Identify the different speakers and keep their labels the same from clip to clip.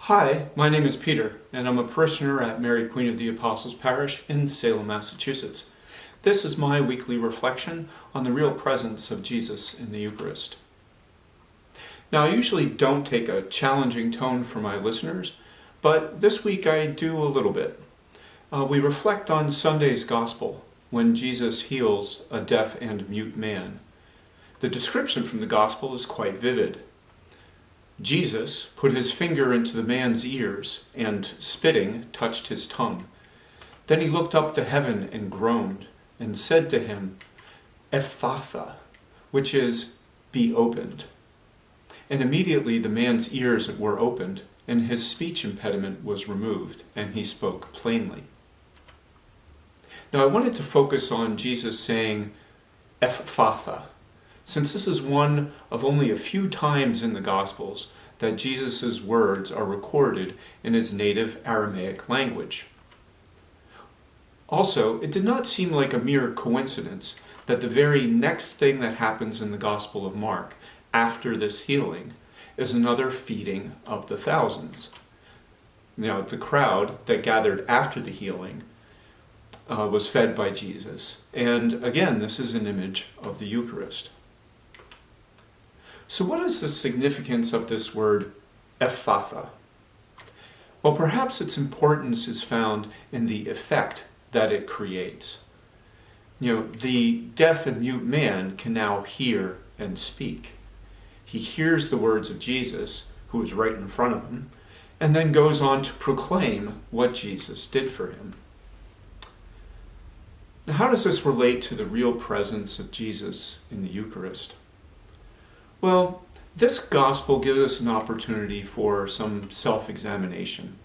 Speaker 1: Hi, my name is Peter, and I'm a parishioner at Mary Queen of the Apostles Parish in Salem, Massachusetts. This is my weekly reflection on the real presence of Jesus in the Eucharist. Now, I usually don't take a challenging tone for my listeners, but this week I do a little bit. We reflect on Sunday's Gospel, when Jesus heals a deaf and mute man. The description from the Gospel is quite vivid. Jesus put his finger into the man's ears and, spitting, touched his tongue. Then he looked up to heaven and groaned and said to him, Ephphatha, which is, be opened. And immediately the man's ears were opened, and his speech impediment was removed, and he spoke plainly. Now I wanted to focus on Jesus saying Ephphatha, since this is one of only a few times in the Gospels that Jesus' words are recorded in his native Aramaic language. Also, it did not seem like a mere coincidence that the very next thing that happens in the Gospel of Mark after this healing is another feeding of the thousands. Now, the crowd that gathered after the healing was fed by Jesus. And again, this is an image of the Eucharist. So what is the significance of this word Ephphatha? Well, perhaps its importance is found in the effect that it creates. The deaf and mute man can now hear and speak. He hears the words of Jesus, who is right in front of him, and then goes on to proclaim what Jesus did for him. Now, how does this relate to the real presence of Jesus in the Eucharist? Well, this gospel gives us an opportunity for some self-examination.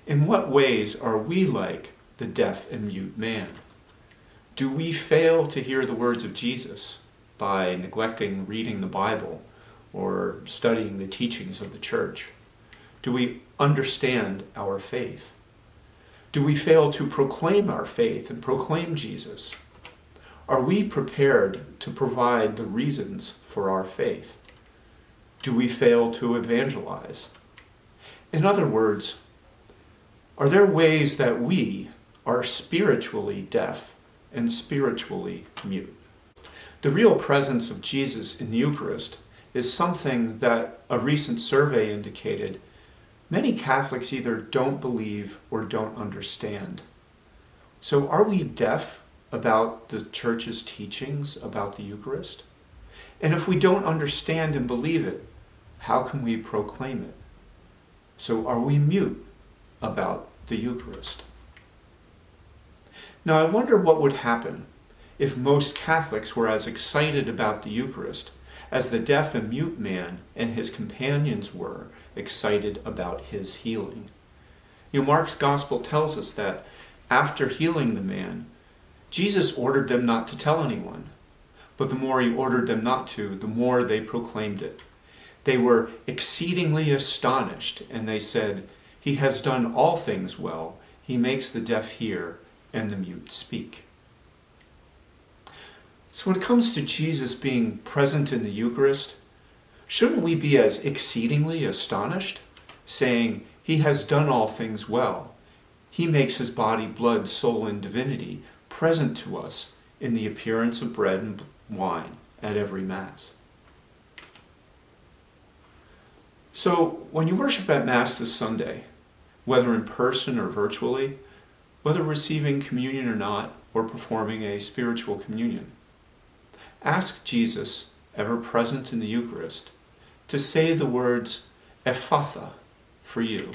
Speaker 1: In what ways are we like the deaf and mute man? Do we fail to hear the words of Jesus by neglecting reading the Bible or studying the teachings of the Church? Do we understand our faith? Do we fail to proclaim our faith and proclaim Jesus? Are we prepared to provide the reasons for our faith? Do we fail to evangelize? In other words, are there ways that we are spiritually deaf and spiritually mute? The real presence of Jesus in the Eucharist is something that a recent survey indicated many Catholics either don't believe or don't understand. So are we deaf about the Church's teachings about the Eucharist? And if we don't understand and believe it, how can we proclaim it? So are we mute about the Eucharist? Now I wonder what would happen if most Catholics were as excited about the Eucharist as the deaf and mute man and his companions were excited about his healing. Mark's Gospel tells us that after healing the man, Jesus ordered them not to tell anyone, but the more he ordered them not to, the more they proclaimed it. They were exceedingly astonished, and they said, He has done all things well. He makes the deaf hear and the mute speak. So when it comes to Jesus being present in the Eucharist, shouldn't we be as exceedingly astonished, saying, He has done all things well. He makes his body, blood, soul, and divinity present to us in the appearance of bread and wine at every Mass. So when you worship at Mass this Sunday, whether in person or virtually, whether receiving communion or not, or performing a spiritual communion, ask Jesus, ever present in the Eucharist, to say the words Ephphatha for you.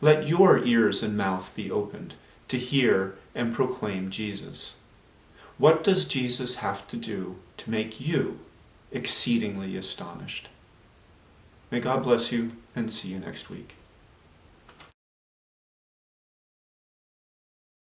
Speaker 1: Let your ears and mouth be opened to hear and proclaim Jesus. What does Jesus have to do to make you exceedingly astonished? May God bless you, and see you next week.